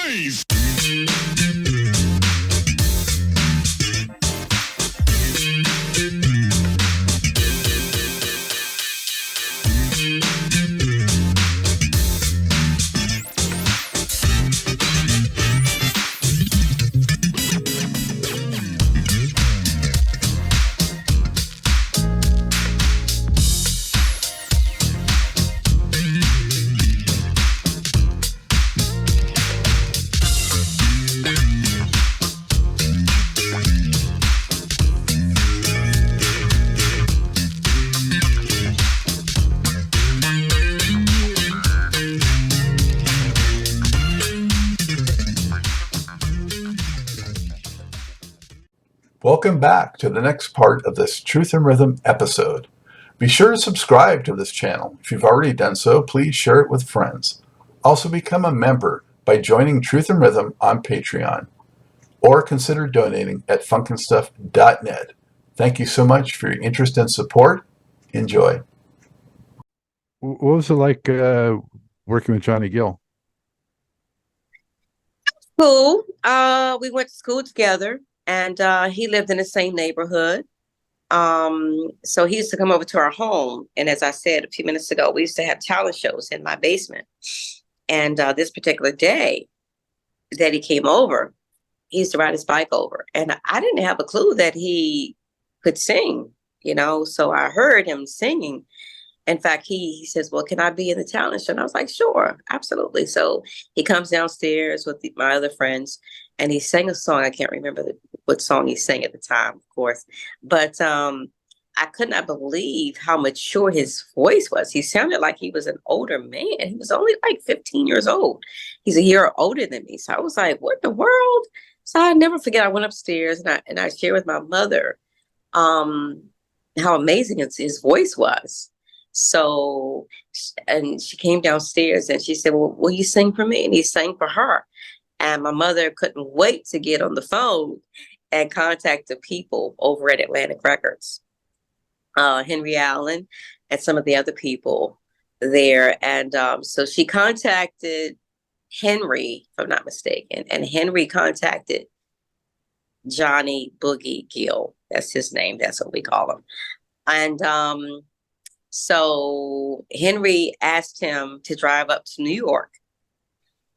noise. Welcome back to the next part of this Truth and Rhythm episode. Be sure to subscribe to this channel. If you've already done so, please share it with friends. Also become a member by joining Truth and Rhythm on Patreon, or consider donating at funkinstuff.net. Thank you so much for your interest and support. Enjoy. What was it like working with Johnny Gill? Cool. We went to school together, and he lived in the same neighborhood. So he used to come over to our home. And as I said a few minutes ago, we used to have talent shows in my basement. And this particular day that he came over, he used to ride his bike over. And I didn't have a clue that he could sing, so I heard him singing. In fact, he says, well, can I be in the talent show? And I was like, sure, absolutely. So he comes downstairs with my other friends, and he sang a song. I can't remember what song he sang at the time, of course. But I could not believe how mature his voice was. He sounded like he was an older man. He was only like 15 years old. He's a year older than me. So I was like, what in the world? So I never forget, I went upstairs and I shared with my mother how amazing his voice was. So, and she came downstairs and she said, well, will you sing for me? And he sang for her. And my mother couldn't wait to get on the phone and contact the people over at Atlantic Records, Henry Allen and some of the other people there. And so she contacted Henry, if I'm not mistaken, and Henry contacted Johnny Boogie Gill. That's his name. That's what we call him. And so Henry asked him to drive up to New York.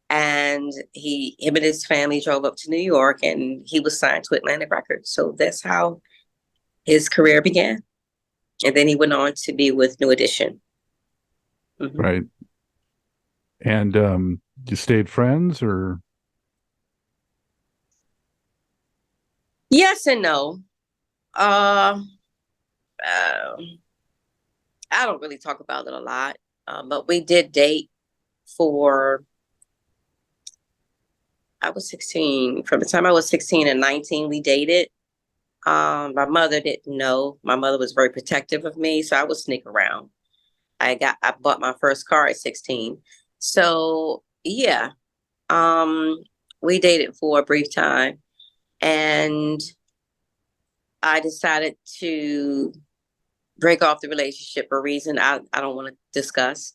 And him and his family drove up to New York, and he was signed to Atlantic Records. So that's how his career began. And then he went on to be with New Edition. Mm-hmm. Right. And you stayed friends, or? Yes and no. I don't really talk about it a lot, but we did date for, I was 16. From the time I was 16 and 19, we dated. My mother didn't know. My mother was very protective of me, so I would sneak around. I bought my first car at 16. So yeah, we dated for a brief time, and I decided to break off the relationship for a reason I don't want to discuss.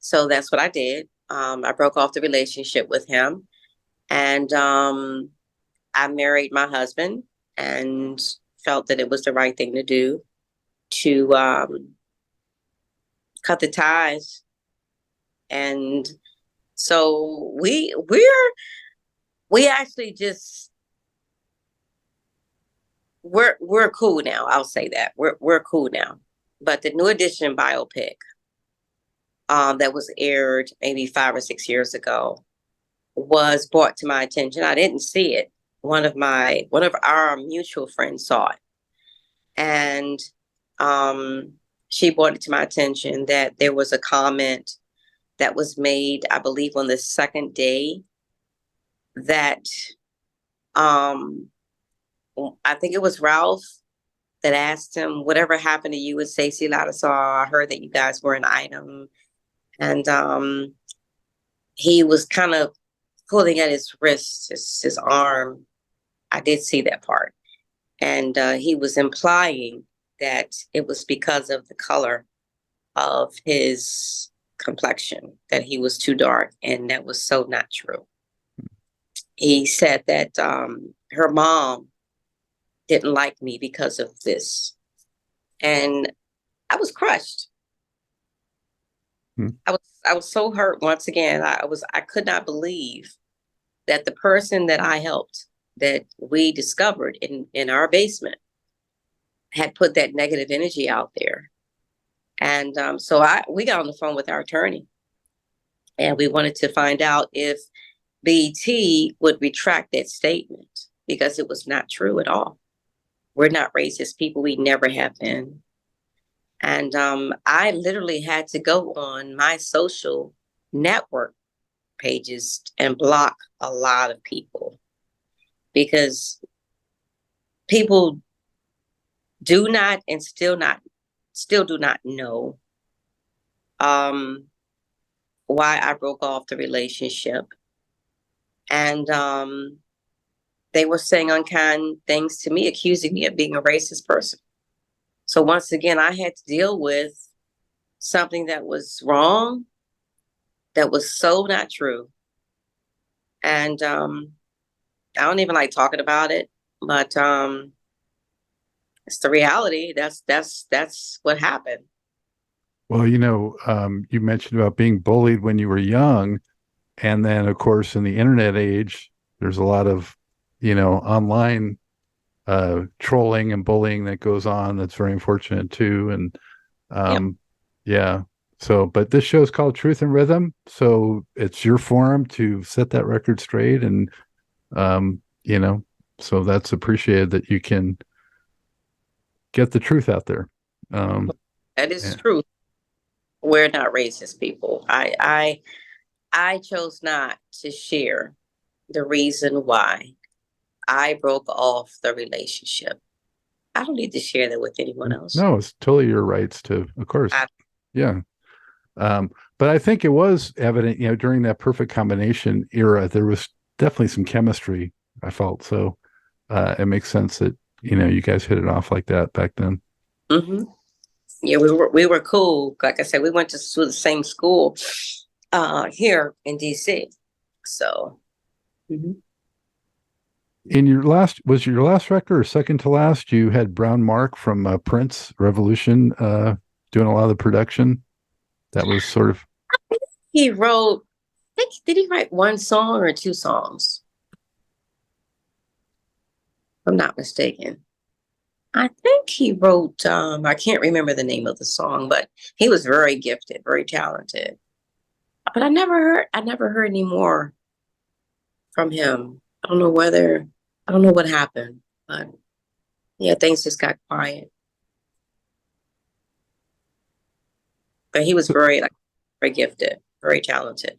So that's what I did. I broke off the relationship with him, and I married my husband and felt that it was the right thing to do to cut the ties. And so we actually just we're cool now. I'll say that we're cool now. But the New Edition biopic that was aired maybe 5 or 6 years ago was brought to my attention. I didn't see it. One of our mutual friends saw it, and she brought it to my attention that there was a comment that was made, I believe, on the second day that I think it was Ralph that asked him, whatever happened to you and Stacy Lattisaw? I heard that you guys were an item. And he was kind of pulling at his wrist, his arm. I did see that part. And he was implying that it was because of the color of his complexion, that he was too dark, and that was so not true. he said that her mom didn't like me because of this. And I was crushed. Hmm. I was so hurt once again. I could not believe that the person that I helped, that we discovered in our basement, had put that negative energy out there. And so we got on the phone with our attorney, and we wanted to find out if BET would retract that statement, because it was not true at all. We're not racist people. We never have been. And I literally had to go on my social network pages and block a lot of people, because people do not and still do not know why I broke off the relationship. And they were saying unkind things to me, accusing me of being a racist person. So once again, I had to deal with something that was wrong, that was so not true. And I don't even like talking about it, but it's the reality. That's what happened. Well, you mentioned about being bullied when you were young. And then, of course, in the internet age, there's a lot of, online trolling and bullying that goes on. That's very unfortunate too. And Yep. yeah. So, but this show is called Truth and Rhythm. So it's your forum to set that record straight. And, so that's appreciated that you can get the truth out there. That is Yeah. true. We're not racist people. I chose not to share the reason why I broke off the relationship. I don't need to share that with anyone else. No, it's totally your rights to, of course. Yeah. But I think it was evident, during that perfect combination era, there was definitely some chemistry, I felt. So it makes sense that, you guys hit it off like that back then. Mm-hmm. Yeah, we were cool. Like I said, we went to the same school here in DC. So mm-hmm. In your last record or second to last, you had Brown Mark from Prince Revolution doing a lot of the production. That was sort of. He wrote, did he write one song or two songs? If I'm not mistaken. I think he wrote, I can't remember the name of the song, but he was very gifted, very talented. But I never heard any more from him. I don't know what happened, but yeah, things just got quiet. But he was very gifted, very talented.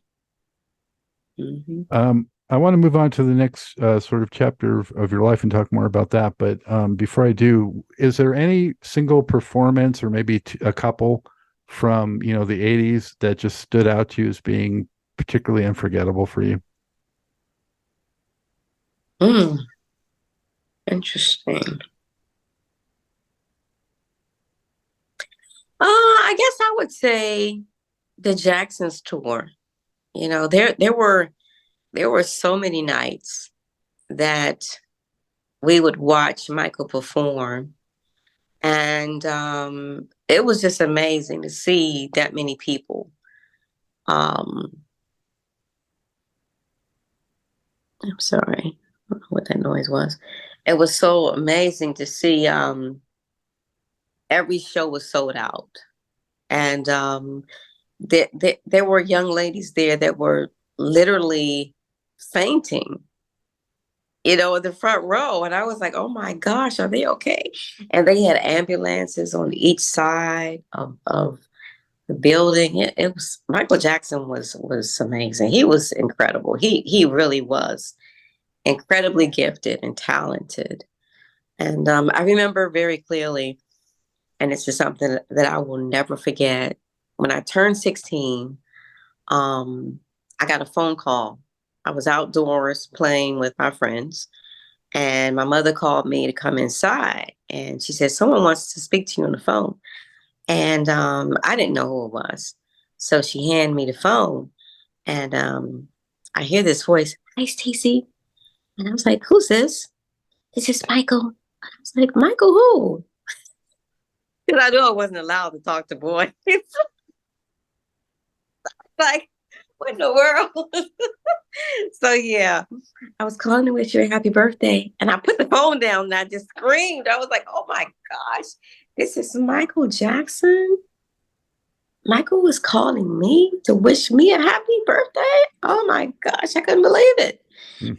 Mm-hmm. I want to move on to the next sort of chapter of your life and talk more about that. But before I do, is there any single performance or maybe a couple from, the 80s that just stood out to you as being particularly unforgettable for you? Interesting. I guess I would say the Jacksons tour. There were so many nights that we would watch Michael perform, and it was just amazing to see that many people. I'm sorry, I don't know what that noise was. It was so amazing to see. Every show was sold out, and there were young ladies there that were literally fainting, in the front row. And I was like, oh my gosh, are they okay? And they had ambulances on each side of the building. It was, Michael Jackson was amazing. He was incredible. He really was incredibly gifted and talented. And I remember very clearly, and it's just something that I will never forget. When I turned 16, I got a phone call. I was outdoors playing with my friends, and my mother called me to come inside, and she said, someone wants to speak to you on the phone. And I didn't know who it was. So she handed me the phone, and I hear this voice, hi, Stacy. And I was like, who's this? This is Michael. I was like, Michael who? Because I knew I wasn't allowed to talk to boys. Like, what in the world? So yeah, I was calling to wish you a happy birthday. And I put the phone down and I just screamed. I was like, oh my gosh, this is Michael Jackson. Michael was calling me to wish me a happy birthday. Oh my gosh, I couldn't believe it.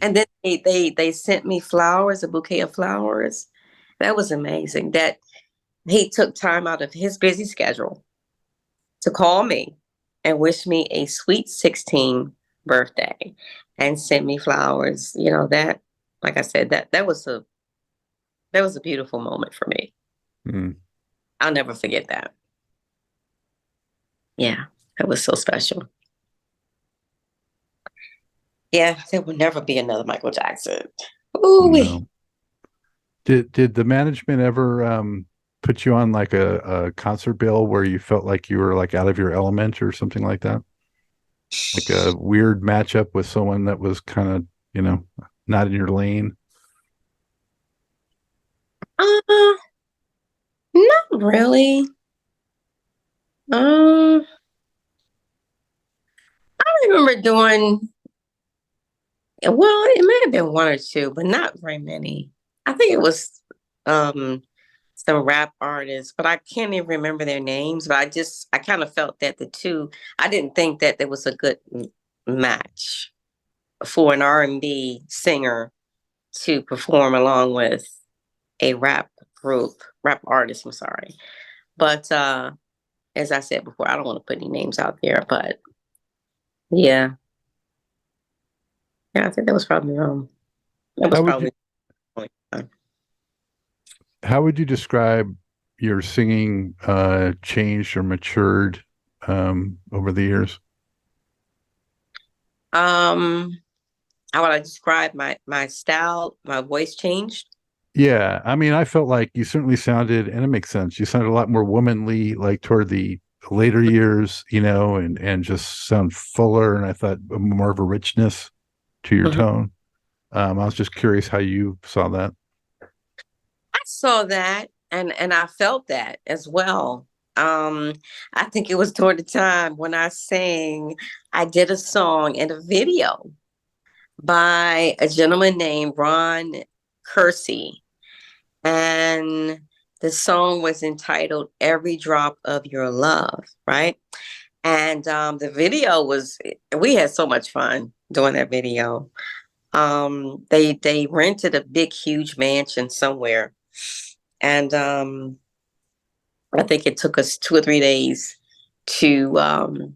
And then they sent me flowers, a bouquet of flowers. That was amazing. That he took time out of his busy schedule to call me and wish me a sweet 16 birthday and send me flowers. You know, that, like I said, that was a beautiful moment for me. Mm. I'll never forget that. Yeah, that was so special. Yeah, there will never be another Michael Jackson. Ooh, No. Did the management ever put you on like a concert bill where you felt like you were like out of your element or something like that? Like a weird matchup with someone that was kind of, not in your lane? Not really. I remember doing, well, it may have been one or two, but not very many. I think it was some rap artists, but I can't even remember their names. But I kind of felt that the two, I didn't think that there was a good match for an R&B singer to perform along with a rap artist, I'm sorry. But as I said before, I don't want to put any names out there, but yeah. Yeah, I think that was probably that was How would probably how would you describe your singing changed or matured over the years? how would I describe my style, my voice changed? Yeah, I mean, I felt like you certainly sounded, and it makes sense. You sounded a lot more womanly, like toward the later years, and just sound fuller. And I thought more of a richness to your Mhm. tone. I was just curious how you saw that. I saw that and I felt that as well. Um, I think it was toward the time when I did a song and a video by a gentleman named Ron Kersey. And the song was entitled Every Drop of Your Love, right? And the video we had so much fun doing that video. They rented a big, huge mansion somewhere. And I think it took us 2 or 3 days to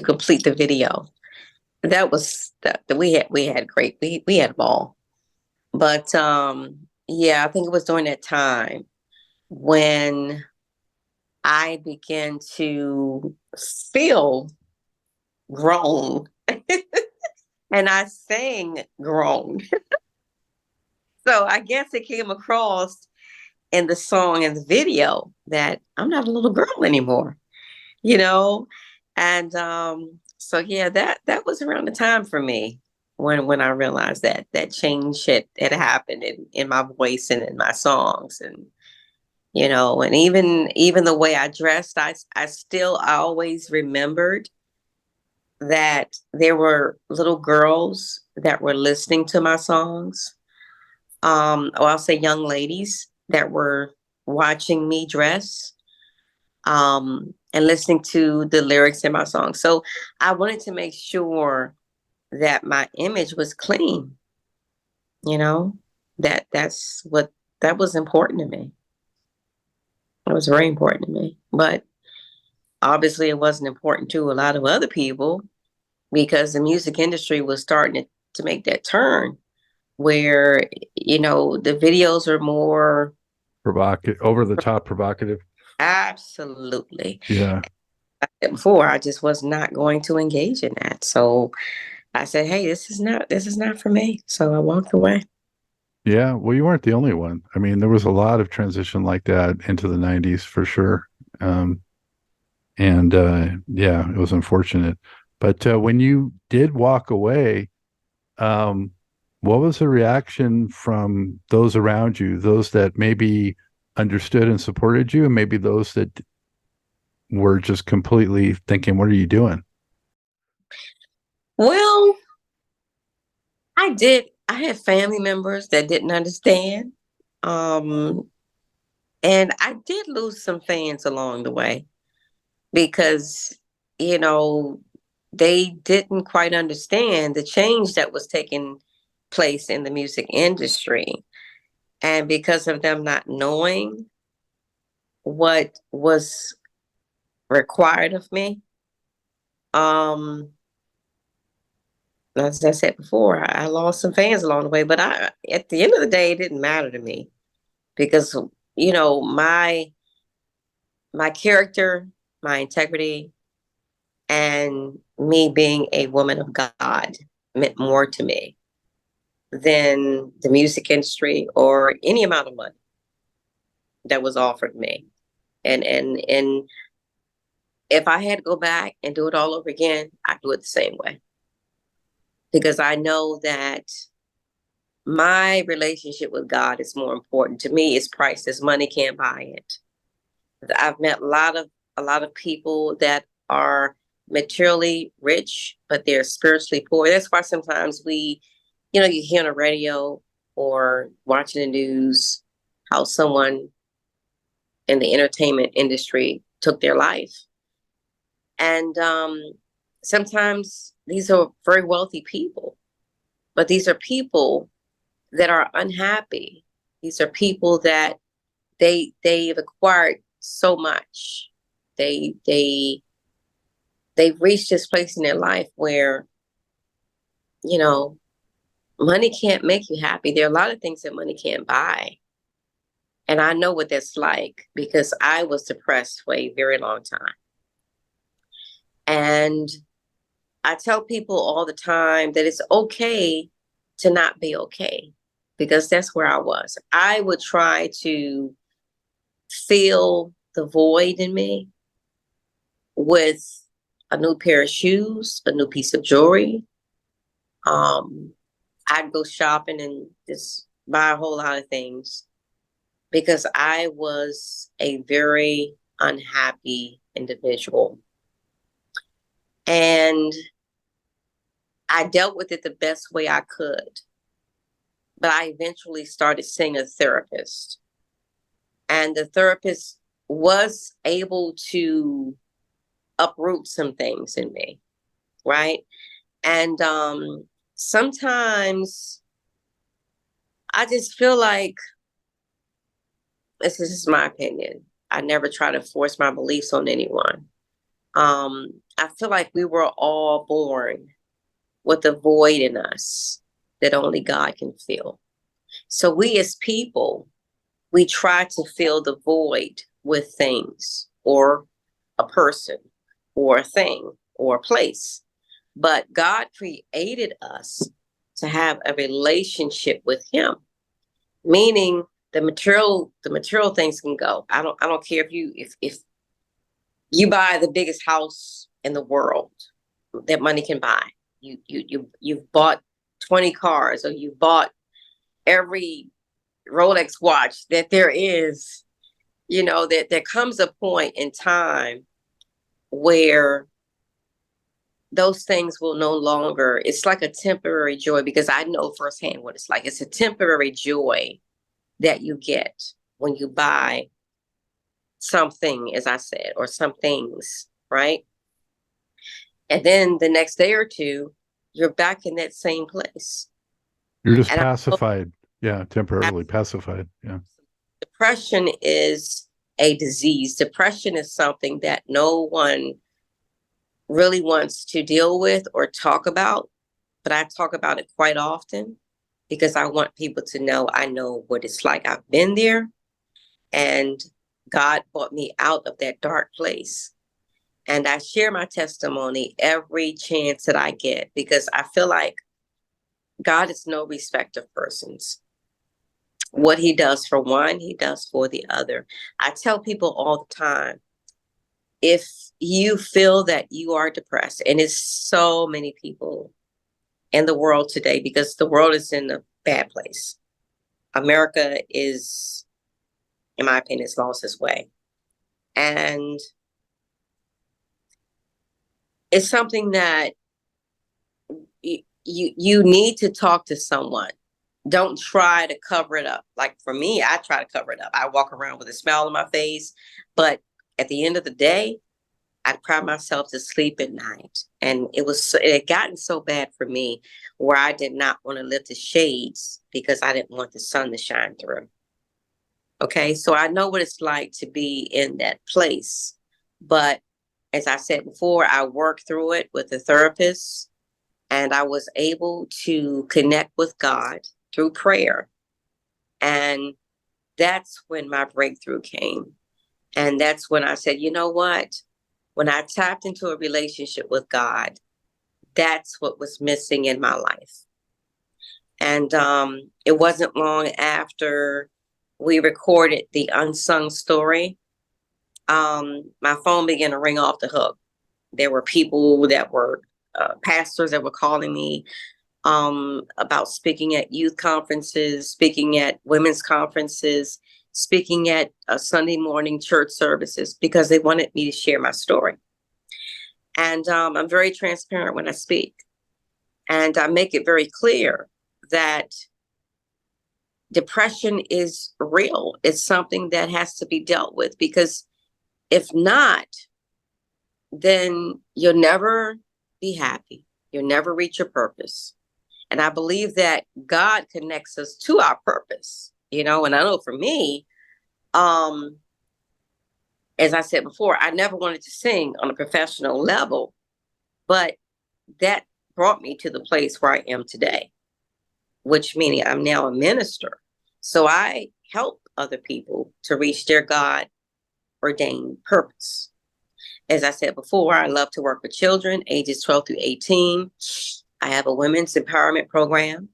complete the video. That was that we had great we had a ball. But yeah, I think it was during that time when I began to feel grown and I sang grown. So I guess it came across in the song and the video that I'm not a little girl anymore, you know? And so yeah, that was around the time for me when I realized that change had happened in my voice and in my songs. And and even the way I dressed, I always remembered that there were little girls that were listening to my songs. Or I'll say young ladies that were watching me dress, and listening to the lyrics in my song. So I wanted to make sure that my image was clean, you know, that was important to me. It was very important to me. But obviously it wasn't important to a lot of other people because the music industry was starting to make that turn where, the videos are more Provocative, over the top provocative. absolutely. Yeah. Before I just was not going to engage in that. So I said, hey, this is not for me. So I walked away. Yeah. Well, you weren't the only one. I mean, there was a lot of transition like that into the 90s for sure. And yeah, it was unfortunate. But when you did walk away, um, What was the reaction from those around you, those that maybe understood and supported you, and maybe those that were just completely thinking, what are you doing? Well, I had family members that didn't understand. Um, and I did lose some fans along the way because, you know, they didn't quite understand the change that was taking place in the music industry. And because of them not knowing what was required of me, um, as I said before, I lost some fans along the way. But at the end of the day, it didn't matter to me because, you know, my character, my integrity, and me being a woman of God meant more to me than the music industry or any amount of money that was offered me. And if I had to go back and do it all over again, I'd do it the same way. Because I know that my relationship with God is more important. To me, it's priceless. Money can't buy it. I've met a lot of people that are materially rich, but they're spiritually poor. That's why sometimes you hear on the radio or watching the news how someone in the entertainment industry took their life. And sometimes these are very wealthy people, but these are people that are unhappy. These are people that they've acquired so much. They've reached this place in their life where, you know, money can't make you happy. There are a lot of things that money can't buy. And I know what that's like because I was depressed for a very long time. And I tell people all the time that it's okay to not be okay because that's where I was. I would try to fill the void in me with a new pair of shoes, a new piece of jewelry. I'd go shopping and just buy a whole lot of things because I was a very unhappy individual. And I dealt with it the best way I could. But I eventually started seeing a therapist. And the therapist was able to uproot some things in me, right? And sometimes I just feel like, this is my opinion, I never try to force my beliefs on anyone. I feel like we were all born with a void in us that only God can fill. So we as people, we try to fill the void with things or a person or a thing or a place. But God created us to have a relationship with Him, meaning the material things can go. I don't care if you buy the biggest house in the world that money can buy. You've bought 20 cars, or you've bought every Rolex watch that there is. You know, that there comes a point in time where those things will no longer, it's like a temporary joy, because I know firsthand what it's like. It's a temporary joy that you get when you buy something, as I said, or some things, right? And then the next day or two, you're back in that same place. You're just And pacified. Yeah, temporarily pacified. Yeah. Depression is a disease. Depression is something that no one really wants to deal with or talk about, but I talk about it quite often because I want people to know I know what it's like. I've been there, and God brought me out of that dark place. And I share my testimony every chance that I get because I feel like God is no respecter of persons. What He does for one, He does for the other. I tell people all the time, if you feel that you are depressed, and it's so many people in the world today, because the world is in a bad place. America is, in my opinion, has lost its way. And it's something that you need to talk to someone. Don't try to cover it up. Like for me, I try to cover it up. I walk around with a smile on my face, but at the end of the day, I cry myself to sleep at night. And it had gotten so bad for me where I did not want to lift the shades because I didn't want the sun to shine through. Okay, so I know what it's like to be in that place. But as I said before, I worked through it with a therapist, and I was able to connect with God through prayer. And that's when my breakthrough came. And that's when I said, you know what? When I tapped into a relationship with God, that's what was missing in my life. And it wasn't long after we recorded the Unsung Story, my phone began to ring off the hook. There were people that were pastors that were calling me about speaking at youth conferences, speaking at women's conferences, speaking at Sunday morning church services, because they wanted me to share my story. And I'm very transparent when I speak. And I make it very clear that depression is real. It's something that has to be dealt with, because if not, then you'll never be happy. You'll never reach your purpose. And I believe that God connects us to our purpose, and I know for me, as I said before, I never wanted to sing on a professional level, but that brought me to the place where I am today, which meaning I'm now a minister. So I help other people to reach their God ordained purpose. As I said before, I love to work with children ages 12 through 18. I have a women's empowerment program.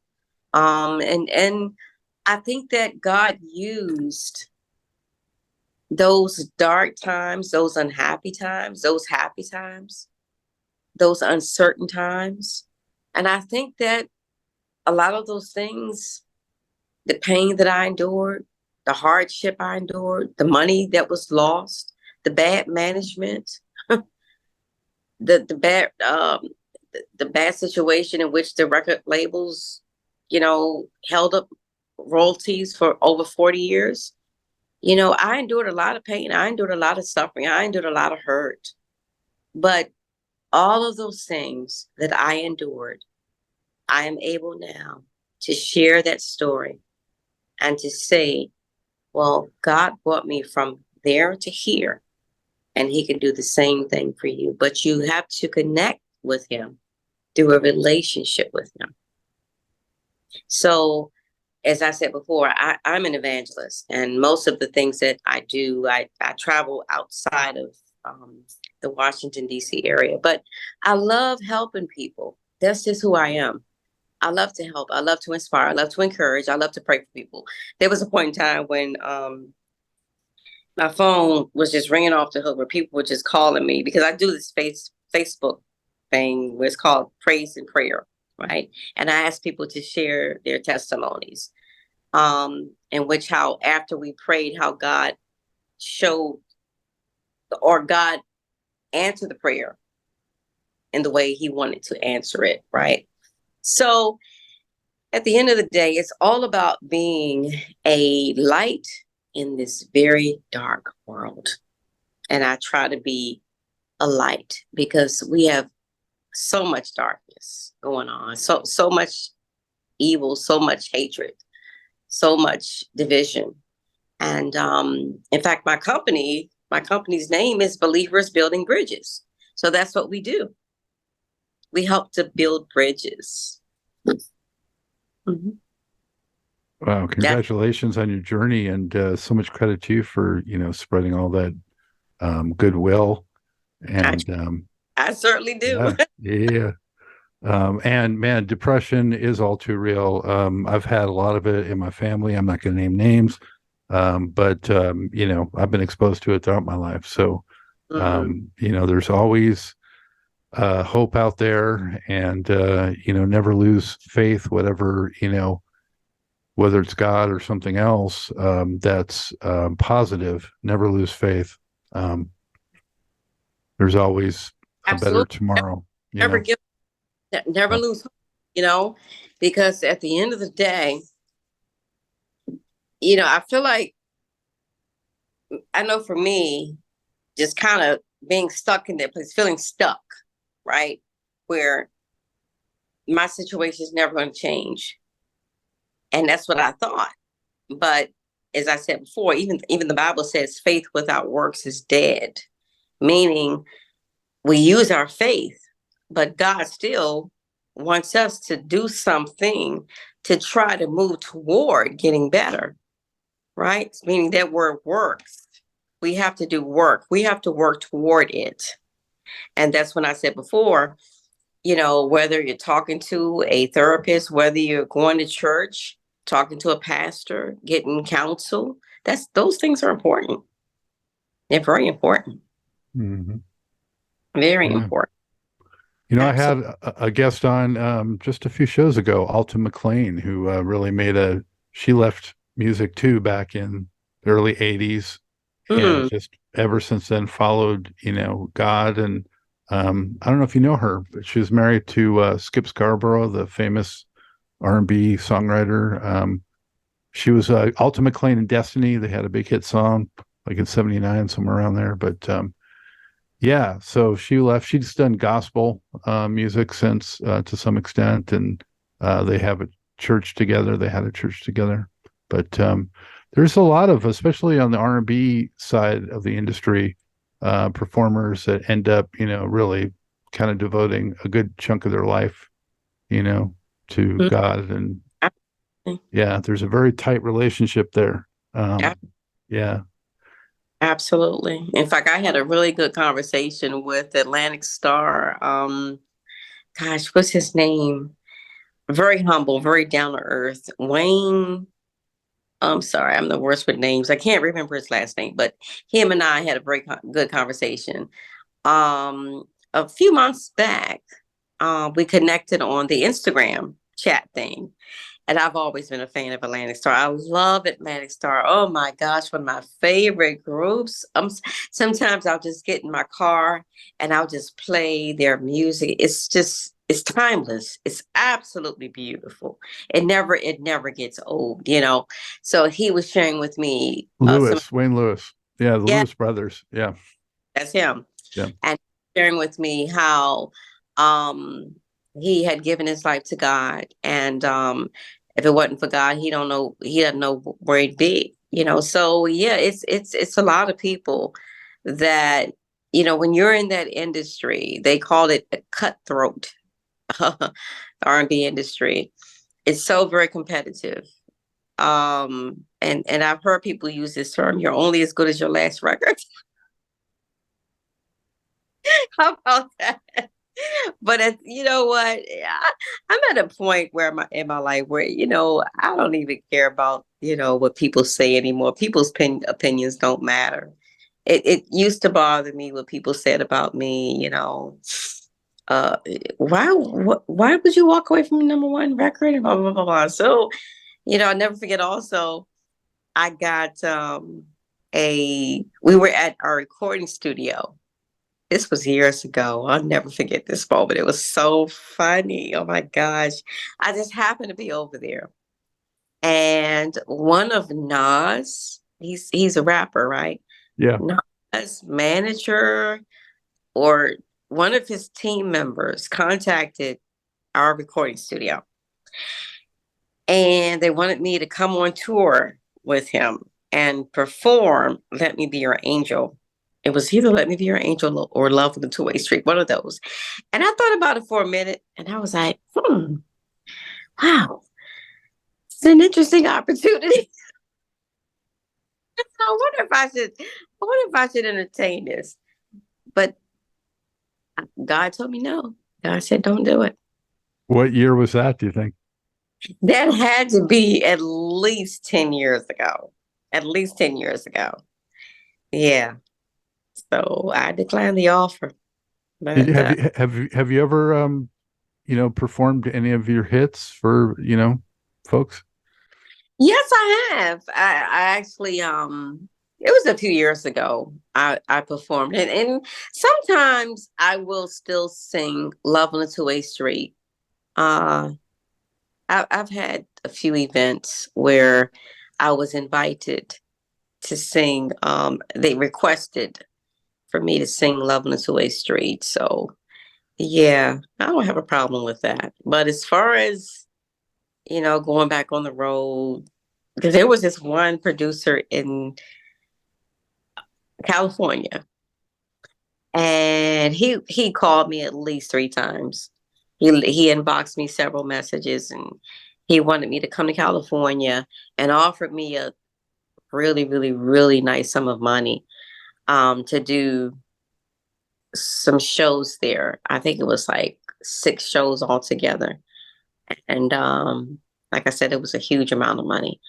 And I think that God used those dark times, those unhappy times, those happy times, those uncertain times. And I think that a lot of those things, the pain that I endured, the hardship I endured, the money that was lost, the bad management, the bad situation in which the record labels, held up royalties for over 40 years. I endured a lot of pain. I endured a lot of suffering. I endured a lot of hurt. But all of those things that I endured, I am able now to share that story and to say, well, God brought me from there to here, and he can do the same thing for you. But you have to connect with him through a relationship with him. So, as I said before, I'm an evangelist, and most of the things that I do, I travel outside of the Washington, D.C. area. But I love helping people. That's just who I am. I love to help. I love to inspire. I love to encourage. I love to pray for people. There was a point in time when my phone was just ringing off the hook, where people were just calling me, because I do this Facebook thing where it's called Praise and Prayer, right? And I ask people to share their testimonies, in which how after we prayed, how God showed, or God answered the prayer in the way he wanted to answer it, right? So at the end of the day, it's all about being a light in this very dark world. And I try to be a light, because we have so much darkness going on, so much evil, so much hatred, so much division. And in fact, my company's name is Believers Building Bridges. So that's what we do. We help to build bridges. Mm-hmm. Wow, congratulations on your journey, and so much credit to you for spreading all that goodwill. And I certainly do. Yeah. And man, depression is all too real. I've had a lot of it in my family. I'm not going to name names, but I've been exposed to it throughout my life. So there's always hope out there, and never lose faith, whatever, whether it's God or something else, that's positive. Never lose faith. Um, there's always a better Absolutely. tomorrow. Never give, never Yeah. lose hope, because at the end of the day, I feel like, I know for me, just kind of being stuck in that place, feeling stuck, right? Where my situation is never going to change. And that's what I thought. But as I said before, even the Bible says faith without works is dead, meaning we use our faith, but God still wants us to do something to try to move toward getting better, right? Meaning that word works. We have to do work. We have to work toward it. And that's when I said before, whether you're talking to a therapist, whether you're going to church, talking to a pastor, getting counsel, those things are important. They're very important. Mm-hmm. Very Yeah. important. I had a guest on just a few shows ago, Alta McLean, who really she left music too back in the early 80s, and just ever since then followed, God. And I don't know if you know her, but she was married to Skip Scarborough, the famous R&B songwriter. She was Alta McLean and Destiny. They had a big hit song like in 79, somewhere around there. But yeah, so she left. She's done gospel music since to some extent, and they have a church together. They had a church together. But there's a lot of, especially on the R&B side of the industry, performers that end up, really kind of devoting a good chunk of their life, to God. And yeah, there's a very tight relationship there. Yeah. Absolutely. In fact, I had a really good conversation with Atlantic Star. Gosh, what's his name? Very humble, very down to earth. Wayne. I'm sorry, I'm the worst with names. I can't remember his last name, but him and I had a very good conversation. A few months back, we connected on the Instagram chat thing. And I've always been a fan of Atlantic Star. I love Atlantic Star. Oh my gosh, one of my favorite groups. Sometimes I'll just get in my car and I'll just play their music. It's timeless. It's absolutely beautiful. It never gets old. So he was sharing with me Wayne Lewis. Yeah, the Lewis brothers. Yeah. That's him. Yeah. And sharing with me how he had given his life to God, and if it wasn't for God, he doesn't know where he'd be. So yeah, it's a lot of people that, when you're in that industry, they call it a cutthroat. The R&B industry. It's so very competitive. And I've heard people use this term, you're only as good as your last record. How about that? But you know what? I'm at a point where in my life where, I don't even care about, what people say anymore. People's opinions don't matter. It used to bother me what people said about me, why would you walk away from the number one record? And blah, blah, blah, blah. So, I'll never forget also, I got we were at our recording studio. This was years ago. I'll never forget this moment. It was so funny. Oh my gosh. I just happened to be over there. And one of Nas, he's a rapper, right? Yeah. Nas manager or one of his team members contacted our recording studio. And they wanted me to come on tour with him and perform Let Me Be Your Angel. It was either Let Me Be Your Angel or Love with a Two-Way Street, one of those. And I thought about it for a minute, and I was like, wow, it's an interesting opportunity. I wonder if I should entertain this. But God told me no. God said, don't do it. What year was that, do you think? That had to be at least 10 years ago. At least 10 years ago. Yeah. So I declined the offer. Did But you have you ever performed any of your hits for folks? yes, I have. I actually it was a few years ago. I performed and sometimes I will still sing Love on the Two-Way Street. Uh I've had a few events where I was invited to sing. They requested for me to sing Love on the Two-Way Street. So yeah, I don't have a problem with that. But as far as, going back on the road, because there was this one producer in California, and he called me at least 3 times. He inboxed me several messages, and he wanted me to come to California and offered me a really, really, really nice sum of money to do some shows there. I think it was like 6 shows altogether. And like I said, it was a huge amount of money.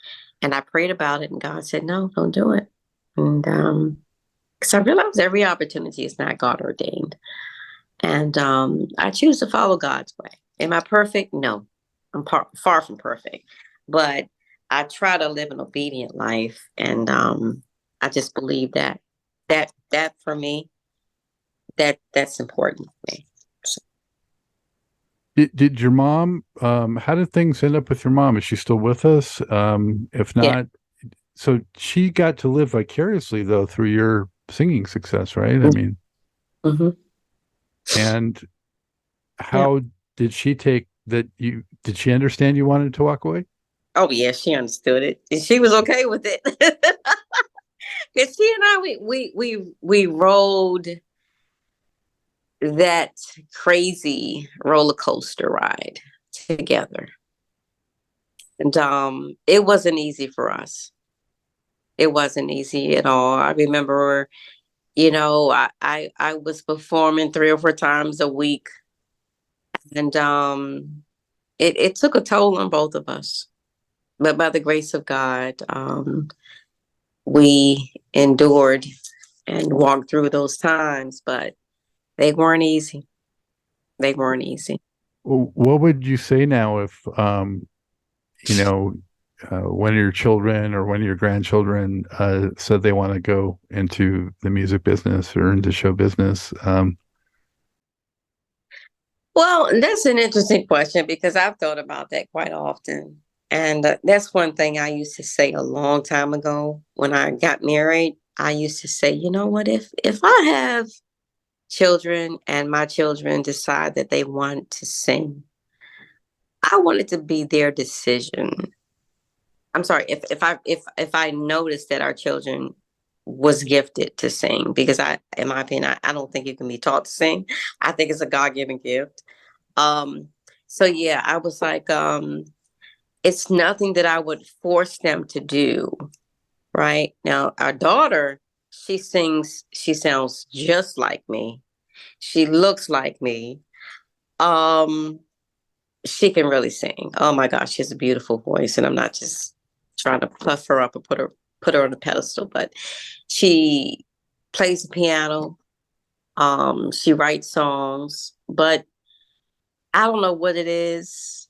And I prayed about it, and God said, no, don't do it. And because I realized every opportunity is not God ordained. And I choose to follow God's way. Am I perfect? No, I'm far from perfect. But I try to live an obedient life. And I just believe that for me, that's important for me. So, Did your mom, how did things end up with your mom? Is she still with us? If yeah. not, so she got to live vicariously though through your singing success, right? I mean, Mm-hmm. and Yeah. how did she take that did she understand you wanted to walk away? Oh yeah, she understood it. And she was okay with it. Because she and I we rode that crazy roller coaster ride together. And it wasn't easy for us. It wasn't easy at all. I remember, I was performing 3 or 4 times a week, and it took a toll on both of us. But by the grace of God, we endured and walked through those times, but they weren't easy. They weren't easy. What would you say now if you know one of your children or one of your grandchildren said they want to go into the music business or into show business? Well, that's an interesting question because I've thought about that quite often. And that's one thing I used to say a long time ago when I got married. I used to say, you know what, if I have children and my children decide that they want to sing, I want it to be their decision. I'm sorry, if I noticed that our children was gifted to sing, because in my opinion, I don't think you can be taught to sing. I think it's a God-given gift. Um, so yeah, I was like, it's nothing that I would force them to do. Right now, our daughter, she sounds just like me. She looks like me. Um, she can really sing. Oh my gosh, she has a beautiful voice, and I'm not just trying to puff her up and put her on a pedestal, but she plays the piano. She writes songs, but I don't know what it is.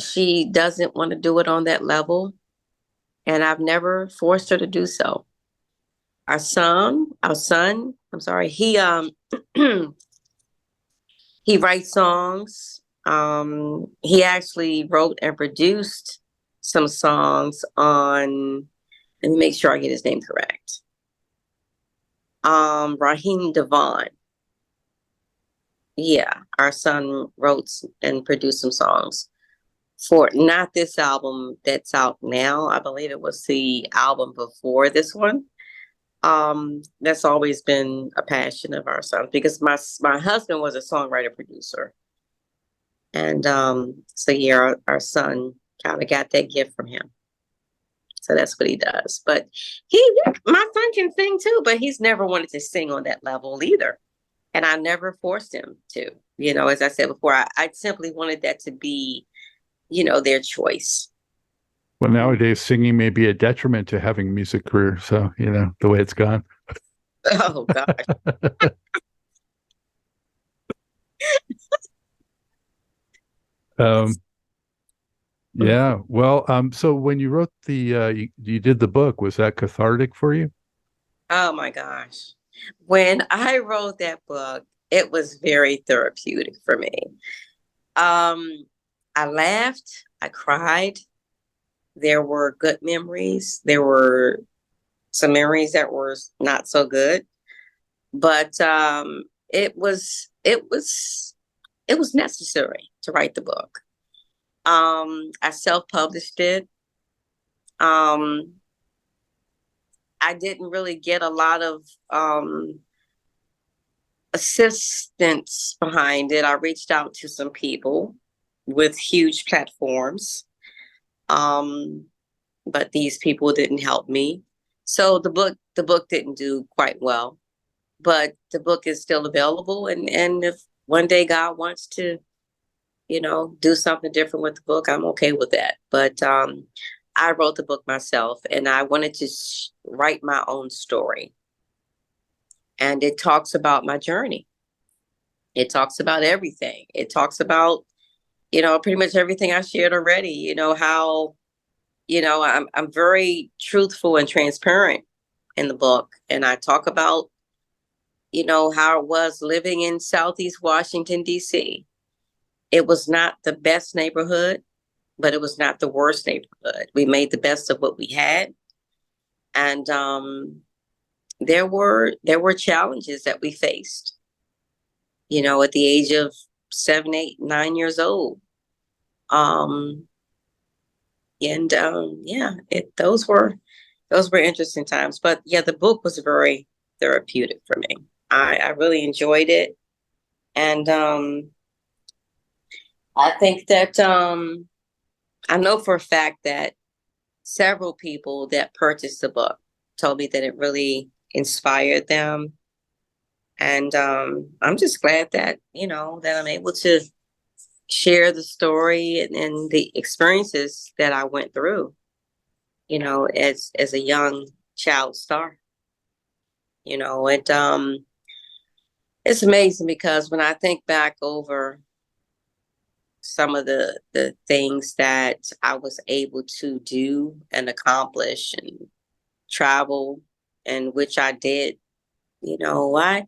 She doesn't want to do it on that level, and I've never forced her to do so. Our son, I'm sorry, he writes songs. He actually wrote and produced some songs on, let me make sure I get his name correct. Raheem Devon. Yeah, our son wrote and produced some songs for not this album that's out now. I believe it was the album before this one. That's always been a passion of our son because my husband was a songwriter producer. And so yeah, our son kind of got that gift from him. So that's what he does. But my son can sing too, but he's never wanted to sing on that level either. And I never forced him to. As I said before, I simply wanted that to be, their choice. Well, nowadays singing may be a detriment to having a music career. So, the way it's gone. Oh gosh. Um, yeah. Well, so when you wrote you did the book, was that cathartic for you? Oh my gosh. When I wrote that book, it was very therapeutic for me. Um, I laughed, I cried. There were good memories. There were some memories that were not so good, but it was necessary to write the book. I self-published it. Um, I didn't really get a lot of assistance behind it. I reached out to some people with huge platforms, um, but these people didn't help me. So the book didn't do quite well, but the book is still available. And if one day God wants to, do something different with the book, I'm okay with that. But I wrote the book myself, and I wanted to write my own story. And it talks about my journey. It talks about everything. It talks about, pretty much everything I shared already. How, I'm very truthful and transparent in the book. And I talk about, how it was living in Southeast Washington, D.C. It was not the best neighborhood, but it was not the worst neighborhood. We made the best of what we had. And there were challenges that we faced, at the age of 7, 8, 9 years old. Um, and yeah, those were interesting times. But yeah, the book was very therapeutic for me. I really enjoyed it, and I think that I know for a fact that several people that purchased the book told me that it really inspired them. And I'm just glad that, that I'm able to share the story and the experiences that I went through, as a young child star. It's amazing because when I think back over some of the things that I was able to do and accomplish and travel, and which I did, I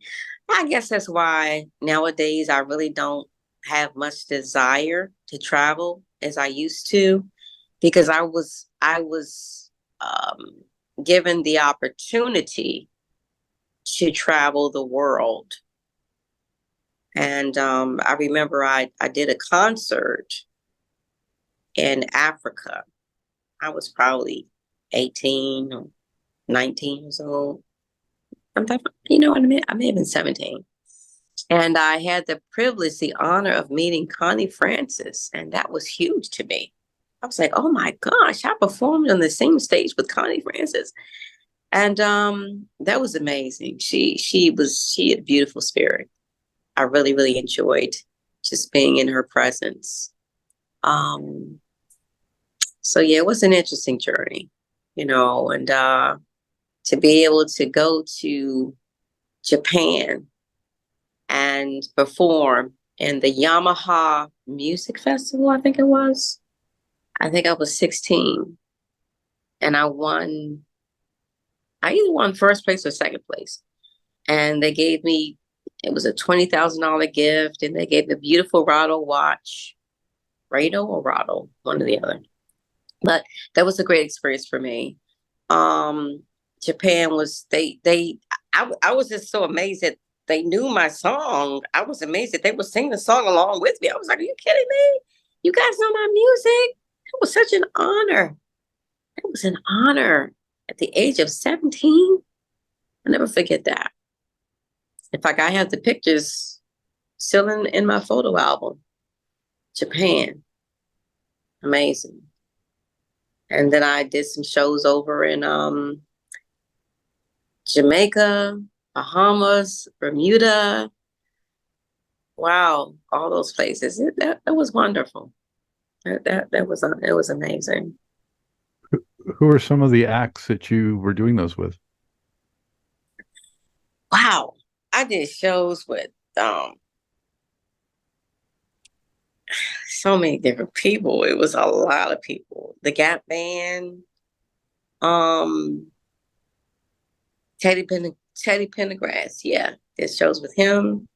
guess that's why nowadays I really don't have much desire to travel as I used to, because I was given the opportunity to travel the world. And I remember I did a concert in Africa. I was probably 18 or 19 years old. I may have been 17. And I had the privilege, the honor of meeting Connie Francis. And that was huge to me. I was like, oh my gosh, I performed on the same stage with Connie Francis. And that was amazing. She had a beautiful spirit. I really, really enjoyed just being in her presence. Um, so yeah, it was an interesting journey, and to be able to go to Japan and perform in the Yamaha Music Festival, I think it was. I think I was 16, and I either won first place or second place. And they gave me, it was a $20,000 gift, and they gave me a beautiful Rado watch. Rado or Rado, one or the other. But that was a great experience for me. Um, Japan was, I was just so amazed that they knew my song. I was amazed that they were singing the song along with me. I was like, are you kidding me? You guys know my music? It was such an honor. It was an honor at the age of 17. I'll never forget that. In fact, I have the pictures still in my photo album. Japan. Amazing. And then I did some shows over in Jamaica, Bahamas, Bermuda. Wow, all those places. That was wonderful. It was amazing. Who are some of the acts that you were doing those with? Wow. I did shows with so many different people. It was a lot of people. The Gap Band, um, Teddy Pendergrass, yeah, did shows with him.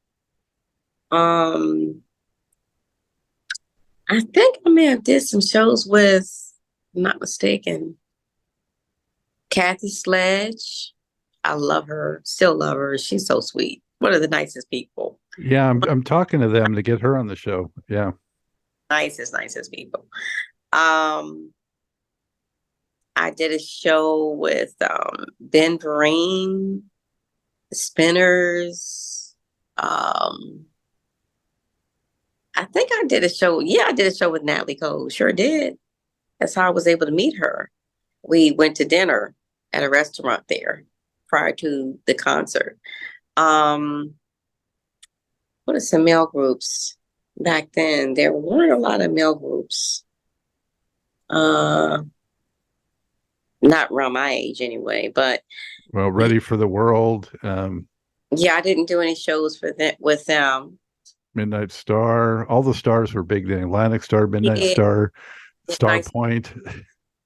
Um, I think I may have did some shows with, if I'm not mistaken, Kathy Sledge. I love her, still love her. She's so sweet. One of the nicest people. Yeah, I'm talking to them to get her on the show. Yeah. Nicest people. Um, I did a show with Ben Vereen, the Spinners. I think I did a show. Yeah, I did a show with Natalie Cole. Sure did. That's how I was able to meet her. We went to dinner at a restaurant there prior to the concert. What are some male groups back then? There weren't a lot of male groups. Not around my age anyway, but Well, Ready for the World, yeah, I didn't do any shows for them with them. Midnight Star. All the stars were big then. Atlantic Star, Midnight Yeah, Star, Star Midnight, Point.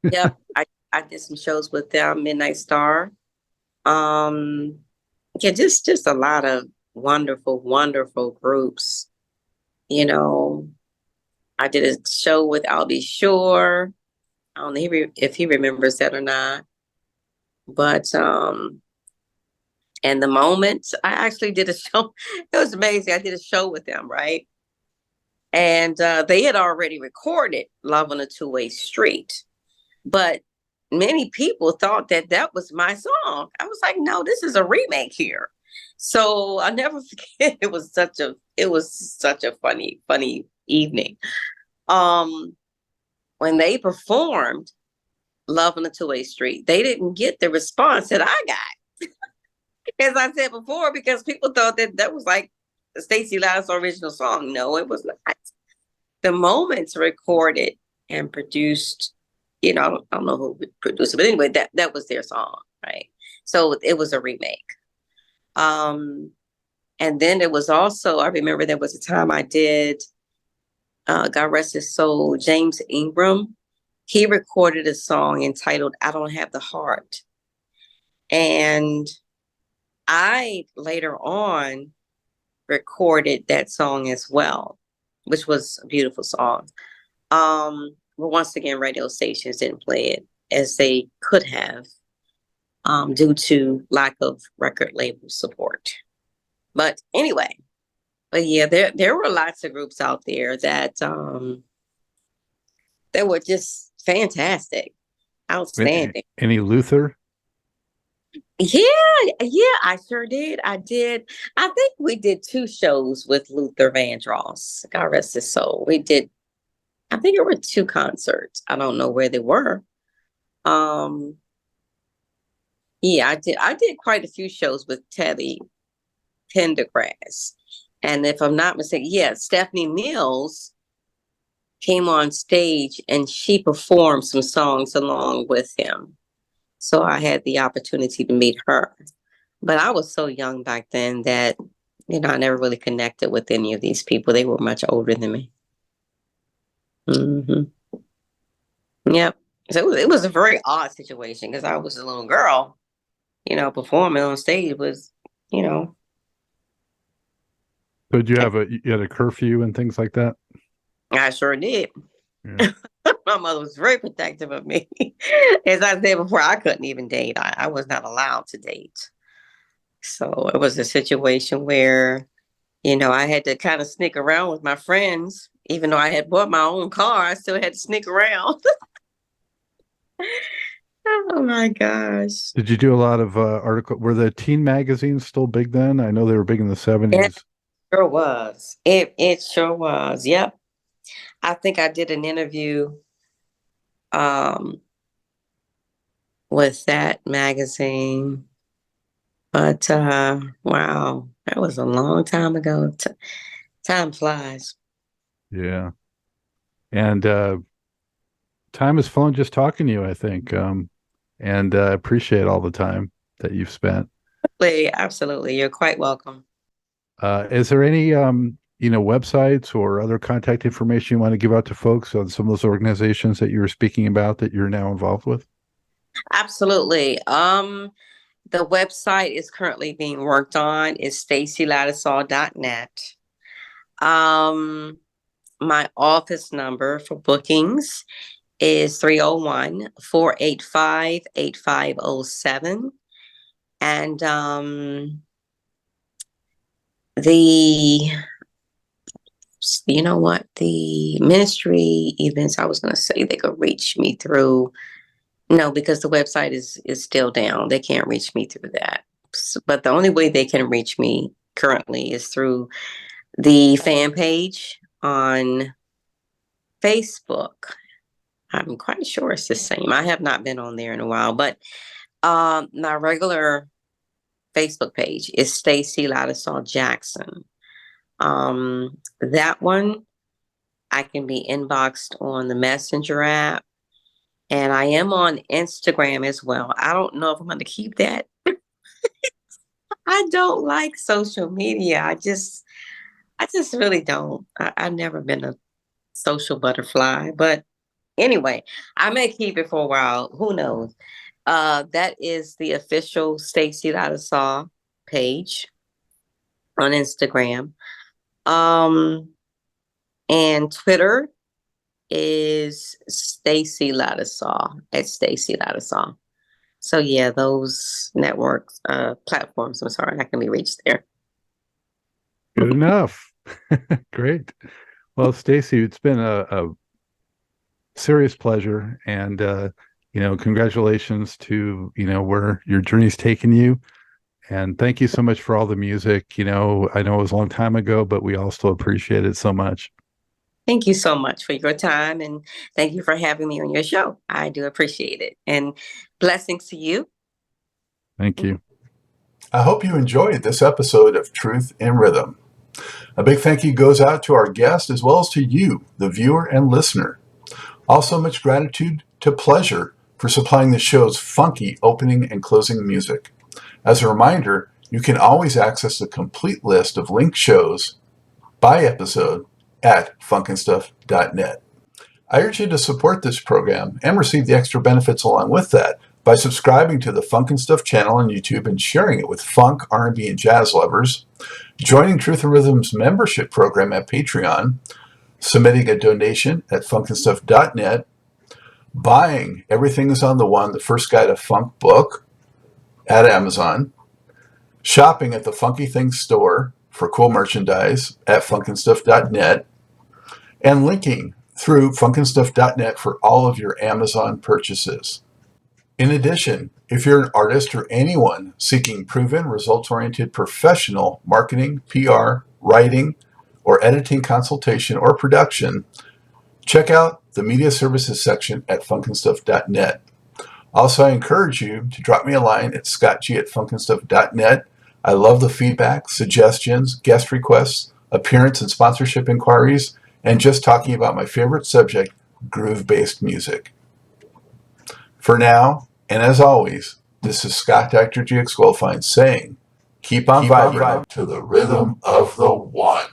yep. I did some shows with them, Midnight Star. Um, yeah, just a lot of wonderful groups. You know, I did a show with Albie Shore. I don't know if he remembers that or not. But and the Moments, I actually did a show. It was amazing. I did a show with them, right? And they had already recorded Love on a Two-Way Street. But many people thought that that was my song. I was like, no, this is a remake here. So I'll never forget. It was such a funny evening. When they performed Love on a Two-Way Street, they didn't get the response that I got. As I said before, because people thought that that was like the Stacy Lattisaw original song. No, it was not. The Moments recorded and produced, I don't know who produced it, but anyway, that was their song, right? So it was a remake. And then there was also, I remember there was a time I did, God rest his soul, James Ingram. He recorded a song entitled I Don't Have the Heart. And I later on recorded that song as well, which was a beautiful song. But once again, radio stations didn't play it as they could have, due to lack of record label support. But anyway, yeah, there were lots of groups out there that were just fantastic, outstanding. Any Luther? Yeah, I sure did. I did. I think we did 2 shows with Luther Vandross. God rest his soul. We did, I think it were 2 concerts. I don't know where they were. Yeah, I did quite a few shows with Teddy Pendergrass. And if I'm not mistaken, yeah, Stephanie Mills came on stage and she performed some songs along with him. So I had the opportunity to meet her. But I was so young back then that, I never really connected with any of these people. They were much older than me. Mm-hmm. Yep. So it was a very odd situation because I was a little girl, performing on stage was, So did you had a curfew and things like that? I sure did. Yeah. My mother was very protective of me. As I said before, I couldn't even date. I was not allowed to date. So it was a situation where, I had to kind of sneak around with my friends. Even though I had bought my own car, I still had to sneak around. Oh my gosh. Did you do a lot of article? Were the teen magazines still big then? I know they were big in the 70s. It sure was. It sure was. Yep. I think I did an interview with that magazine. But wow, that was a long time ago. Time flies. Yeah. And time has flown just talking to you, I think. And appreciate all the time that you've spent. Absolutely. You're quite welcome. Is there any websites or other contact information you want to give out to folks on some of those organizations that you were speaking about that you're now involved with? Absolutely. The website is currently being worked on. It's stacylattisaw.net. My office number for bookings is 301-485-8507. And the ministry events, I was going to say they could reach me through. No, because the website is still down. They can't reach me through that. But the only way they can reach me currently is through the fan page on Facebook. I'm quite sure it's the same. I have not been on there in a while, but my regular Facebook page is Stacy Lattisaw Jackson. That one, I can be inboxed on the Messenger app, and I am on Instagram as well. I don't know if I'm going to keep that. I don't like social media. I just really don't. I've never been a social butterfly, but anyway, I may keep it for a while. Who knows? That is the official Stacy Lattisaw page on Instagram. And Twitter is Stacy Lattisaw at Stacy Lattisaw. So yeah, those networks, platforms, I'm sorry, I can be reached there. Good enough. Great. Well, Stacy, it's been a serious pleasure, and congratulations to where your journey's taken you, and thank you so much for all the music. I know it was a long time ago, but we all still appreciate it so much. Thank you so much for your time, and thank you for having me on your show. I do appreciate it, and blessings to you. Thank you. I hope you enjoyed this episode of Truth in Rhythm. A big thank you goes out to our guest as well as to you, the viewer and listener. Also, much gratitude to Pleasure for supplying the show's funky opening and closing music. As a reminder, you can always access the complete list of linked shows by episode at funkinstuff.net. I urge you to support this program and receive the extra benefits along with that by subscribing to the Funkin' Stuff channel on YouTube and sharing it with funk, R&B, and jazz lovers, joining Truth and Rhythm's membership program at Patreon, submitting a donation at funkinstuff.net, buying Everything is on the One, the First Guide to Funk book at Amazon, shopping at the Funky Things store for cool merchandise at funkinstuff.net, and linking through funkinstuff.net for all of your Amazon purchases. In addition, if you're an artist or anyone seeking proven, results-oriented professional marketing, PR, writing, or editing consultation or production, check out the media services section at funkinstuff.net. Also, I encourage you to drop me a line at scottg@funkinstuff.net. I love the feedback, suggestions, guest requests, appearance and sponsorship inquiries, and just talking about my favorite subject, groove-based music. For now, and as always, this is Scott Dr. GX Goldfine saying, keep on vibing to the rhythm of the one.